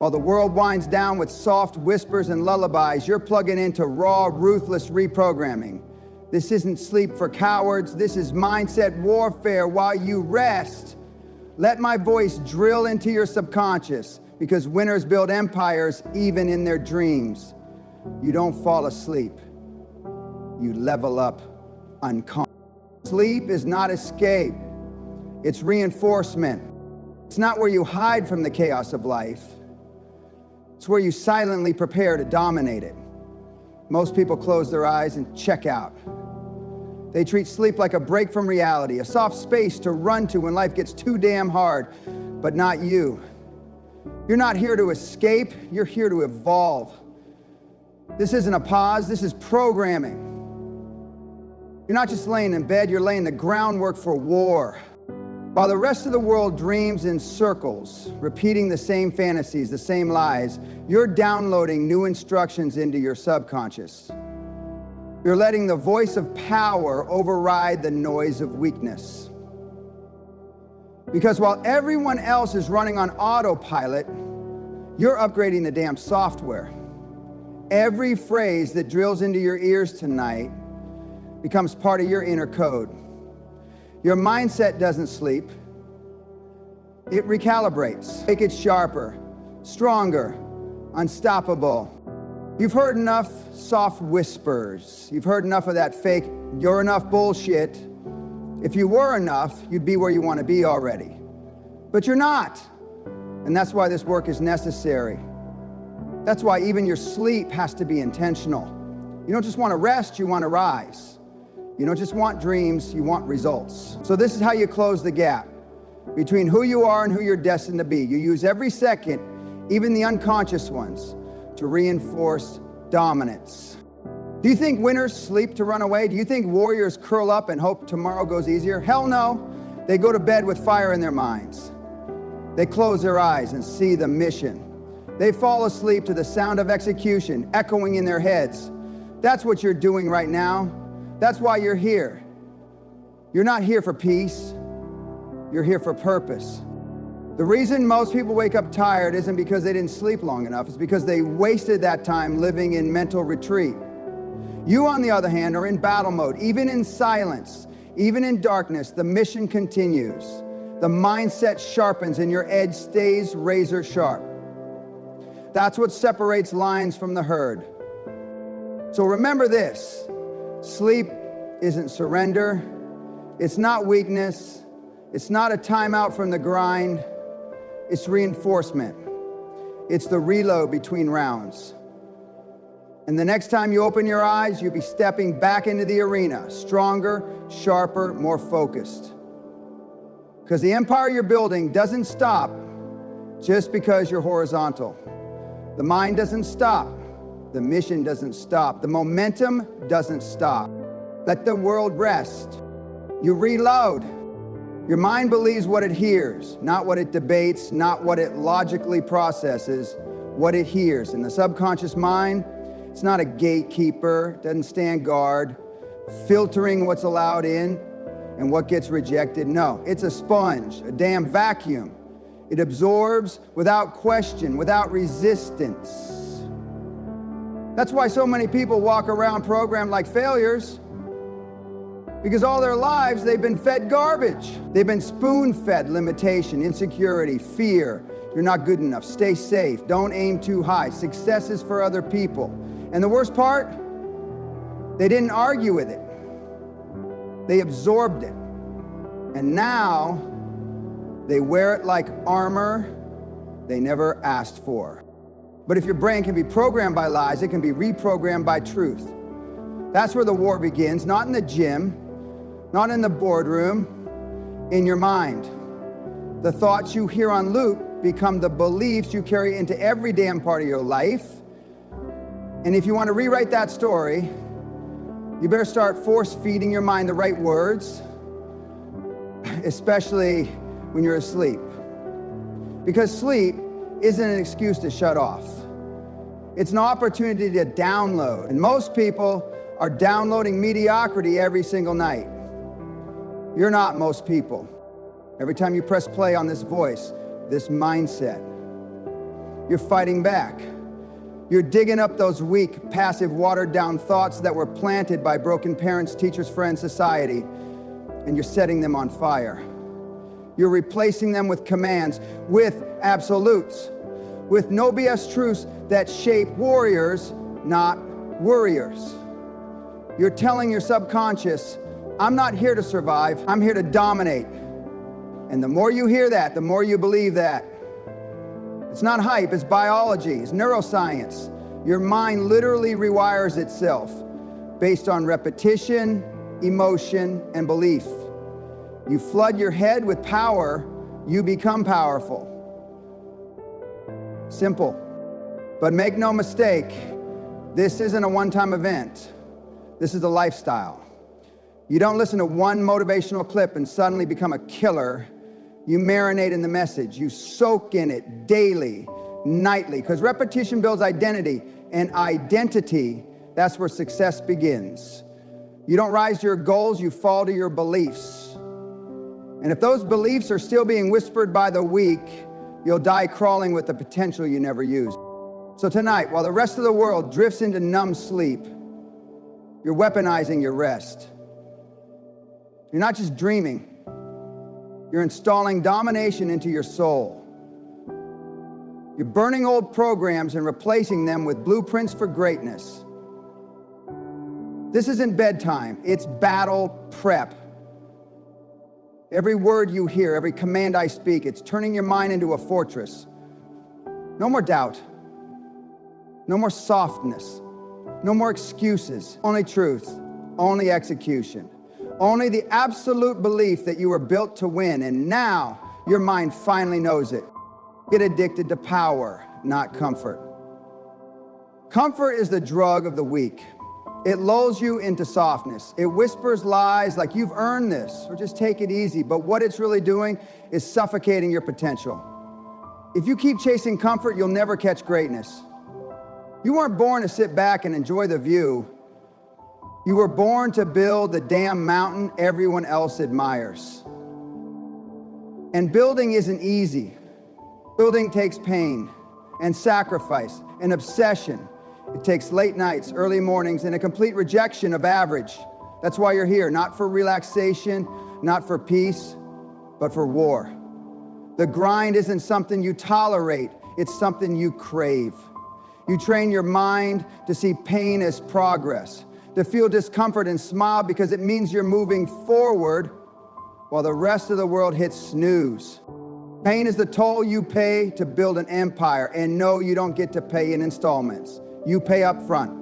While the world winds down with soft whispers and lullabies, you're plugging into raw, ruthless reprogramming. This isn't sleep for cowards. This is mindset warfare while you rest. Let my voice drill into your subconscious, because winners build empires even in their dreams. You don't fall asleep. You level up unconscious. Sleep is not escape. It's reinforcement. It's not where you hide from the chaos of life. It's where you silently prepare to dominate it. Most people close their eyes and check out. They treat sleep like a break from reality, a soft space to run to when life gets too damn hard, but not you. You're not here to escape, you're here to evolve. This isn't a pause, this is programming. You're not just laying in bed, you're laying the groundwork for war. While the rest of the world dreams in circles, repeating the same fantasies, the same lies, you're downloading new instructions into your subconscious. You're letting the voice of power override the noise of weakness. Because while everyone else is running on autopilot, you're upgrading the damn software. Every phrase that drills into your ears tonight becomes part of your inner code. Your mindset doesn't sleep. It recalibrates. Make it sharper, stronger, unstoppable. You've heard enough soft whispers. You've heard enough of that fake, you're enough bullshit. If you were enough, you'd be where you want to be already. But you're not. And that's why this work is necessary. That's why even your sleep has to be intentional. You don't just want to rest, you want to rise. You don't just want dreams, you want results. So this is how you close the gap between who you are and who you're destined to be. You use every second, even the unconscious ones, to reinforce dominance. Do you think winners sleep to run away? Do you think warriors curl up and hope tomorrow goes easier? Hell no. They go to bed with fire in their minds. They close their eyes and see the mission. They fall asleep to the sound of execution echoing in their heads. That's what you're doing right now. That's why you're here. You're not here for peace. You're here for purpose. The reason most people wake up tired isn't because they didn't sleep long enough. It's because they wasted that time living in mental retreat. You, on the other hand, are in battle mode. Even in silence, even in darkness, the mission continues. The mindset sharpens and your edge stays razor sharp. That's what separates lions from the herd. So remember this. Sleep isn't surrender. It's not weakness. It's not a timeout from the grind. It's reinforcement. It's the reload between rounds. And the next time you open your eyes, you'll be stepping back into the arena, stronger, sharper, more focused. Because the empire you're building doesn't stop just because you're horizontal. The mind doesn't stop. The mission doesn't stop. The momentum doesn't stop. Let the world rest. You reload. Your mind believes what it hears, not what it debates, not what it logically processes, what it hears. And the subconscious mind, it's not a gatekeeper, doesn't stand guard, filtering what's allowed in and what gets rejected. No, it's a sponge, a damn vacuum. It absorbs without question, without resistance. That's why so many people walk around programmed like failures, because all their lives they've been fed garbage. They've been spoon-fed limitation, insecurity, fear. You're not good enough, stay safe, don't aim too high, success is for other people. And the worst part, they didn't argue with it. They absorbed it. And now they wear it like armor they never asked for. But if your brain can be programmed by lies, it can be reprogrammed by truth. That's where the war begins, not in the gym, not in the boardroom, in your mind. The thoughts you hear on loop become the beliefs you carry into every damn part of your life. And if you want to rewrite that story, you better start force-feeding your mind the right words, especially when you're asleep. Because sleep isn't an excuse to shut off. It's an opportunity to download. And most people are downloading mediocrity every single night. You're not most people. Every time you press play on this voice, this mindset, you're fighting back. You're digging up those weak, passive, watered-down thoughts that were planted by broken parents, teachers, friends, society, and you're setting them on fire. You're replacing them with commands, with absolutes, with no BS truths that shape warriors, not worriers. You're telling your subconscious, I'm not here to survive, I'm here to dominate. And the more you hear that, the more you believe that. It's not hype, it's biology, it's neuroscience. Your mind literally rewires itself based on repetition, emotion, and belief. You flood your head with power, you become powerful. Simple. But make no mistake, this isn't a one-time event. This is a lifestyle. You don't listen to one motivational clip and suddenly become a killer. You marinate in the message. You soak in it daily, nightly, because repetition builds identity, and identity, that's where success begins. You don't rise to your goals, you fall to your beliefs. And if those beliefs are still being whispered by the weak, you'll die crawling with the potential you never used. So tonight, while the rest of the world drifts into numb sleep, you're weaponizing your rest. You're not just dreaming, you're installing domination into your soul. You're burning old programs and replacing them with blueprints for greatness. This isn't bedtime, it's battle prep. Every word you hear, every command I speak, it's turning your mind into a fortress. No more doubt, no more softness, no more excuses, only truth, only execution. Only the absolute belief that you were built to win, and now your mind finally knows it. Get addicted to power, not comfort. Comfort is the drug of the weak. It lulls you into softness. It whispers lies like you've earned this, or just take it easy. But what it's really doing is suffocating your potential. If you keep chasing comfort, you'll never catch greatness. You weren't born to sit back and enjoy the view. You were born to build the damn mountain everyone else admires. And building isn't easy. Building takes pain and sacrifice and obsession. It takes late nights, early mornings, and a complete rejection of average. That's why you're here, not for relaxation, not for peace, but for war. The grind isn't something you tolerate, it's something you crave. You train your mind to see pain as progress, to feel discomfort and smile because it means you're moving forward while the rest of the world hits snooze. Pain is the toll you pay to build an empire, and no, you don't get to pay in installments. You pay up front,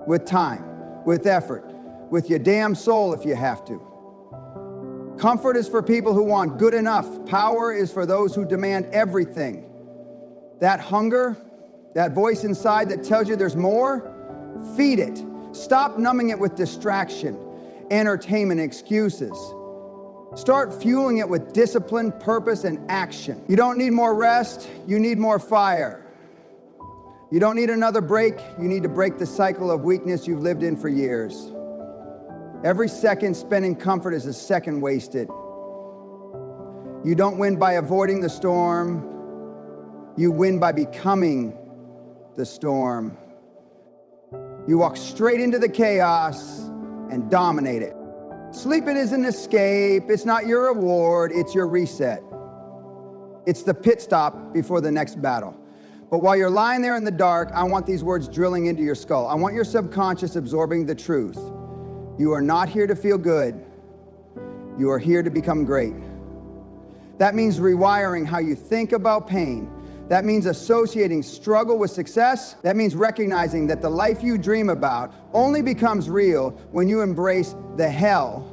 with time, with effort, with your damn soul if you have to. Comfort is for people who want good enough. Power is for those who demand everything. That hunger, that voice inside that tells you there's more, feed it. Stop numbing it with distraction, entertainment, excuses. Start fueling it with discipline, purpose, and action. You don't need more rest, you need more fire. You don't need another break, you need to break the cycle of weakness you've lived in for years. Every second spent in comfort is a second wasted. You don't win by avoiding the storm, you win by becoming the storm. You walk straight into the chaos and dominate it. Sleeping is an escape, it's not your reward, it's your reset. It's the pit stop before the next battle. But while you're lying there in the dark, I want these words drilling into your skull. I want your subconscious absorbing the truth. You are not here to feel good. You are here to become great. That means rewiring how you think about pain. That means associating struggle with success. That means recognizing that the life you dream about only becomes real when you embrace the hell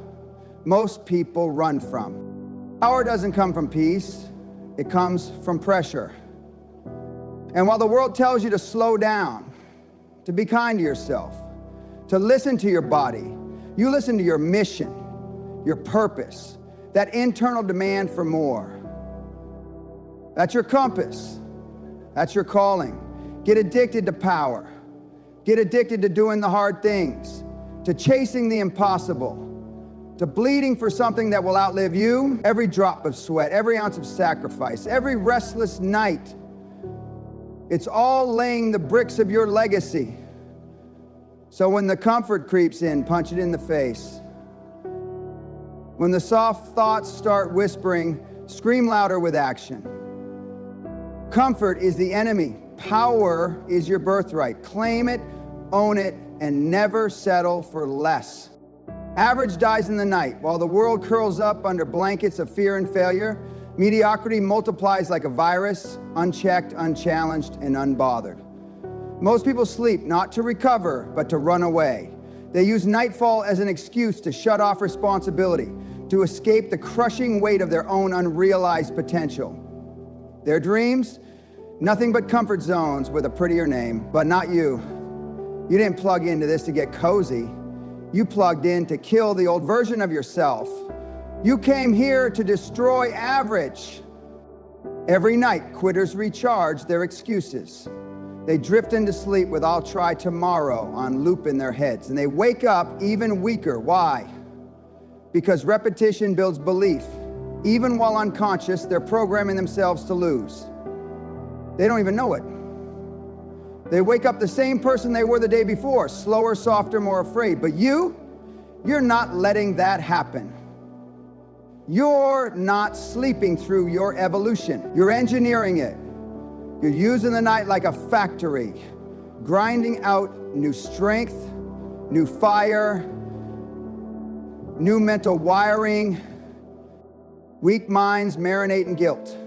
most people run from. Power doesn't come from peace. It comes from pressure. And while the world tells you to slow down, to be kind to yourself, to listen to your body, you listen to your mission, your purpose, that internal demand for more. That's your compass. That's your calling. Get addicted to power. Get addicted to doing the hard things, to chasing the impossible, to bleeding for something that will outlive you. Every drop of sweat, every ounce of sacrifice, every restless night It's all laying the bricks of your legacy. So when the comfort creeps in, punch it in the face. When the soft thoughts start whispering, scream louder with action. Comfort is the enemy. Power is your birthright. Claim it, own it, and never settle for less. Average dies in the night. While the world curls up under blankets of fear and failure, mediocrity multiplies like a virus, unchecked, unchallenged, and unbothered. Most people sleep not to recover, but to run away. They use nightfall as an excuse to shut off responsibility, to escape the crushing weight of their own unrealized potential. Their dreams? Nothing but comfort zones with a prettier name, but not you. You didn't plug into this to get cozy. You plugged in to kill the old version of yourself. You came here to destroy average. Every night, quitters recharge their excuses. They drift into sleep with "I'll try tomorrow" on loop in their heads, and they wake up even weaker. Why? Because repetition builds belief. Even while unconscious, they're programming themselves to lose. They don't even know it. They wake up the same person they were the day before, slower, softer, more afraid. But you're not letting that happen. You're not sleeping through your evolution. You're engineering it. You're using the night like a factory, grinding out new strength, new fire, new mental wiring. Weak minds marinate in guilt.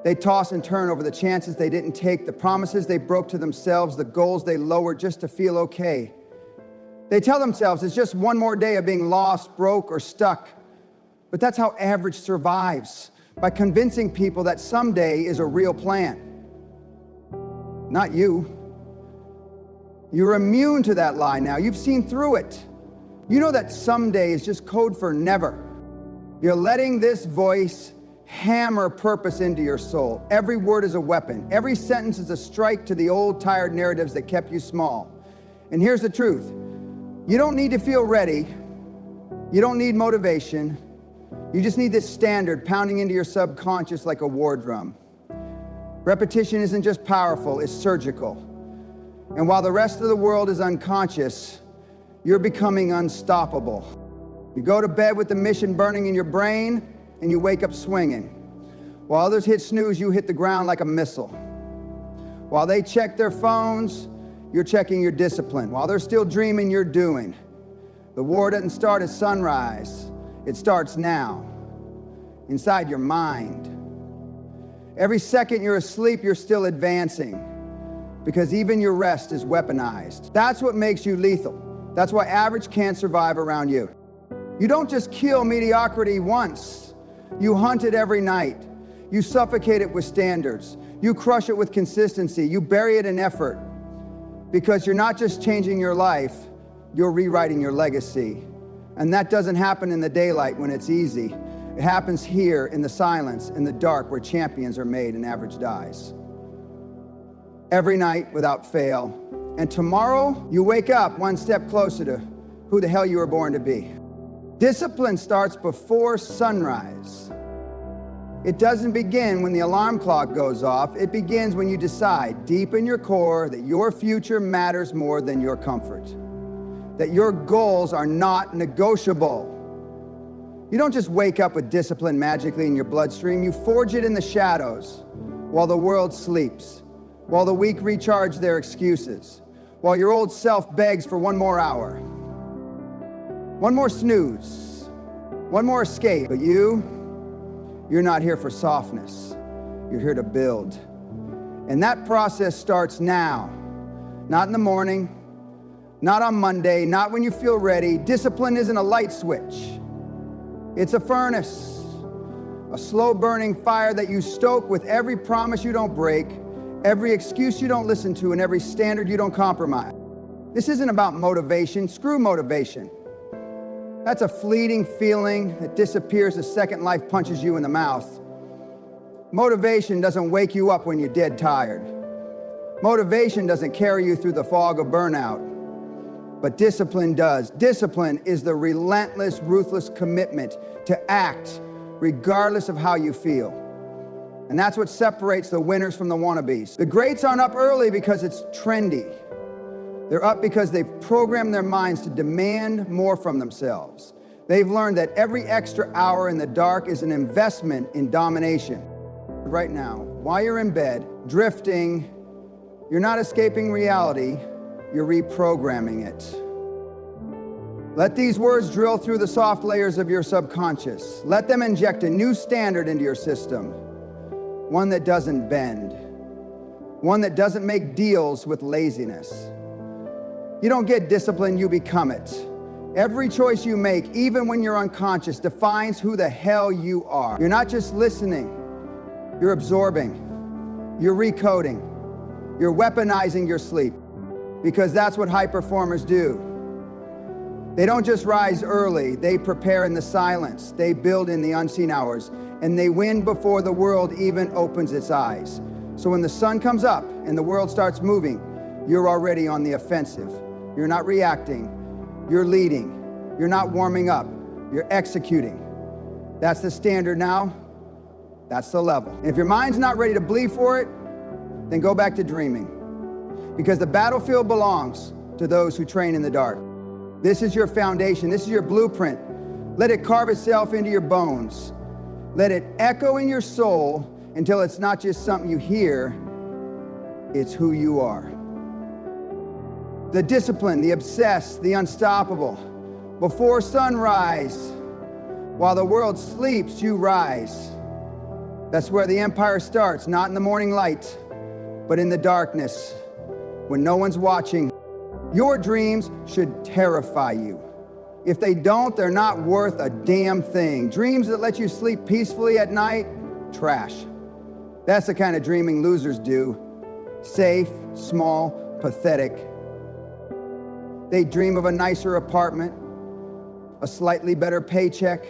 They toss and turn over the chances they didn't take, the promises they broke to themselves, the goals they lowered just to feel okay. They tell themselves it's just one more day of being lost, broke, or stuck. But that's how average survives, by convincing people that someday is a real plan. Not you. You're immune to that lie now. You've seen through it. You know that someday is just code for never. You're letting this voice hammer purpose into your soul. Every word is a weapon. Every sentence is a strike to the old, tired narratives that kept you small. And here's the truth. You don't need to feel ready. You don't need motivation. You just need this standard pounding into your subconscious like a war drum. Repetition isn't just powerful, it's surgical. And while the rest of the world is unconscious, you're becoming unstoppable. You go to bed with the mission burning in your brain, and you wake up swinging. While others hit snooze, you hit the ground like a missile. While they check their phones, you're checking your discipline. While they're still dreaming, you're doing. The war doesn't start at sunrise. It starts now, inside your mind. Every second you're asleep, you're still advancing, because even your rest is weaponized. That's what makes you lethal. That's why average can't survive around you. You don't just kill mediocrity once. You hunt it every night. You suffocate it with standards. You crush it with consistency. You bury it in effort, because you're not just changing your life, you're rewriting your legacy. And that doesn't happen in the daylight when it's easy. It happens here in the silence, in the dark, where champions are made and average dies. Every night without fail. And tomorrow, you wake up one step closer to who the hell you were born to be. Discipline starts before sunrise. It doesn't begin when the alarm clock goes off. It begins when you decide deep in your core that your future matters more than your comfort, that your goals are not negotiable. You don't just wake up with discipline magically in your bloodstream. You forge it in the shadows while the world sleeps, while the weak recharge their excuses, while your old self begs for one more hour, one more snooze, one more escape. But you're not here for softness. You're here to build. And that process starts now, not in the morning, not on Monday, not when you feel ready. Discipline isn't a light switch. It's a furnace, a slow-burning fire that you stoke with every promise you don't break, every excuse you don't listen to, and every standard you don't compromise. This isn't about motivation. Screw motivation. That's a fleeting feeling that disappears the second life punches you in the mouth. Motivation doesn't wake you up when you're dead tired. Motivation doesn't carry you through the fog of burnout. But discipline does. Discipline is the relentless, ruthless commitment to act regardless of how you feel. And that's what separates the winners from the wannabes. The greats aren't up early because it's trendy. They're up because they've programmed their minds to demand more from themselves. They've learned that every extra hour in the dark is an investment in domination. Right now, while you're in bed, drifting, you're not escaping reality, you're reprogramming it. Let these words drill through the soft layers of your subconscious. Let them inject a new standard into your system. One that doesn't bend. One that doesn't make deals with laziness. You don't get discipline, you become it. Every choice you make, even when you're unconscious, defines who the hell you are. You're not just listening, you're absorbing, you're recoding, you're weaponizing your sleep, because that's what high performers do. They don't just rise early, they prepare in the silence, they build in the unseen hours, and they win before the world even opens its eyes. So when the sun comes up and the world starts moving, you're already on the offensive. You're not reacting, you're leading. You're not warming up, you're executing. That's the standard now, that's the level. And if your mind's not ready to bleed for it, then go back to dreaming. Because the battlefield belongs to those who train in the dark. This is your foundation, this is your blueprint. Let it carve itself into your bones. Let it echo in your soul until it's not just something you hear, it's who you are. The disciplined, the obsessed, the unstoppable. Before sunrise, while the world sleeps, you rise. That's where the empire starts, not in the morning light, but in the darkness, when no one's watching. Your dreams should terrify you. If they don't, they're not worth a damn thing. Dreams that let you sleep peacefully at night, trash. That's the kind of dreaming losers do. Safe, small, pathetic. They dream of a nicer apartment, a slightly better paycheck,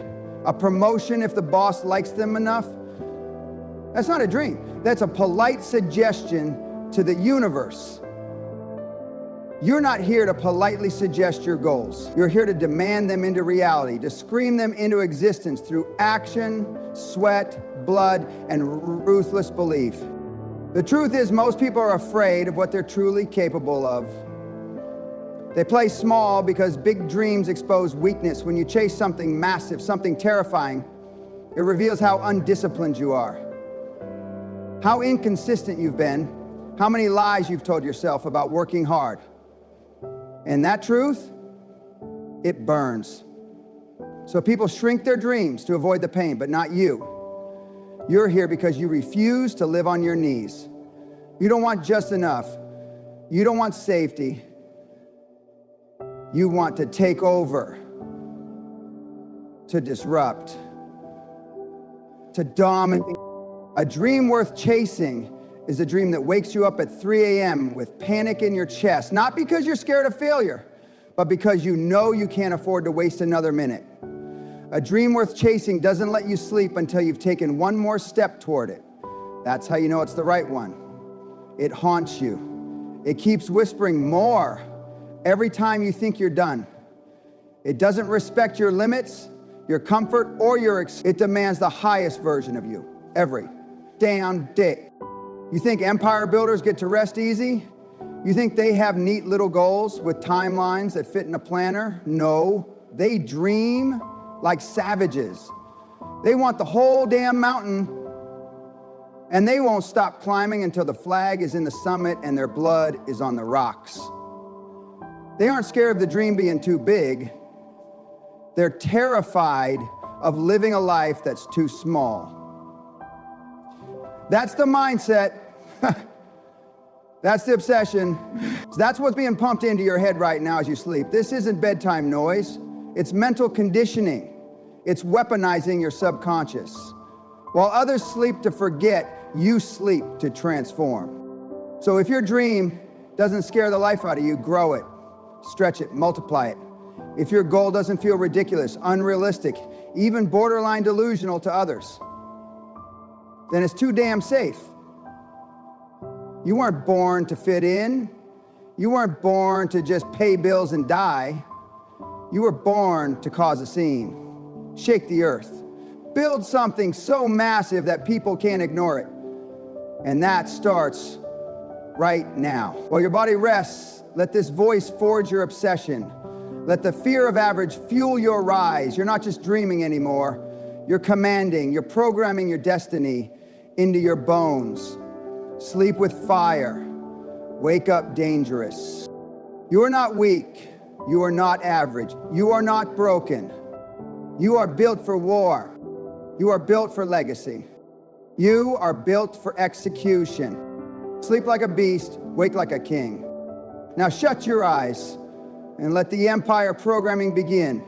a promotion if the boss likes them enough. That's not a dream. That's a polite suggestion to the universe. You're not here to politely suggest your goals. You're here to demand them into reality, to scream them into existence through action, sweat, blood, and ruthless belief. The truth is, most people are afraid of what they're truly capable of. They play small because big dreams expose weakness. When you chase something massive, something terrifying, it reveals how undisciplined you are, how inconsistent you've been, how many lies you've told yourself about working hard. And that truth, it burns. So people shrink their dreams to avoid the pain, but not you. You're here because you refuse to live on your knees. You don't want just enough. You don't want safety. You want to take over, to disrupt, to dominate. A dream worth chasing is a dream that wakes you up at 3 a.m. with panic in your chest, not because you're scared of failure, but because you know you can't afford to waste another minute. A dream worth chasing doesn't let you sleep until you've taken one more step toward it. That's how you know it's the right one. It haunts you. It keeps whispering more every time you think you're done. It doesn't respect your limits, your comfort, or it demands the highest version of you, every damn day. You think empire builders get to rest easy? You think they have neat little goals with timelines that fit in a planner? No, they dream like savages. They want the whole damn mountain, and they won't stop climbing until the flag is in the summit and their blood is on the rocks. They aren't scared of the dream being too big. They're terrified of living a life that's too small. That's the mindset. That's the obsession. That's what's being pumped into your head right now as you sleep. This isn't bedtime noise. It's mental conditioning. It's weaponizing your subconscious. While others sleep to forget, you sleep to transform. So if your dream doesn't scare the life out of you, grow it, stretch it, multiply it. If your goal doesn't feel ridiculous, unrealistic, even borderline delusional to others, then it's too damn safe. You weren't born to fit in. You weren't born to just pay bills and die. You were born to cause a scene, shake the earth, build something so massive that people can't ignore it. And that starts right now. While your body rests, let this voice forge your obsession. Let the fear of average fuel your rise. You're not just dreaming anymore. You're commanding, you're programming your destiny into your bones. Sleep with fire. Wake up dangerous. You are not weak. You are not average. You are not broken. You are built for war. You are built for legacy. You are built for execution. Sleep like a beast, wake like a king. Now shut your eyes and let the empire programming begin.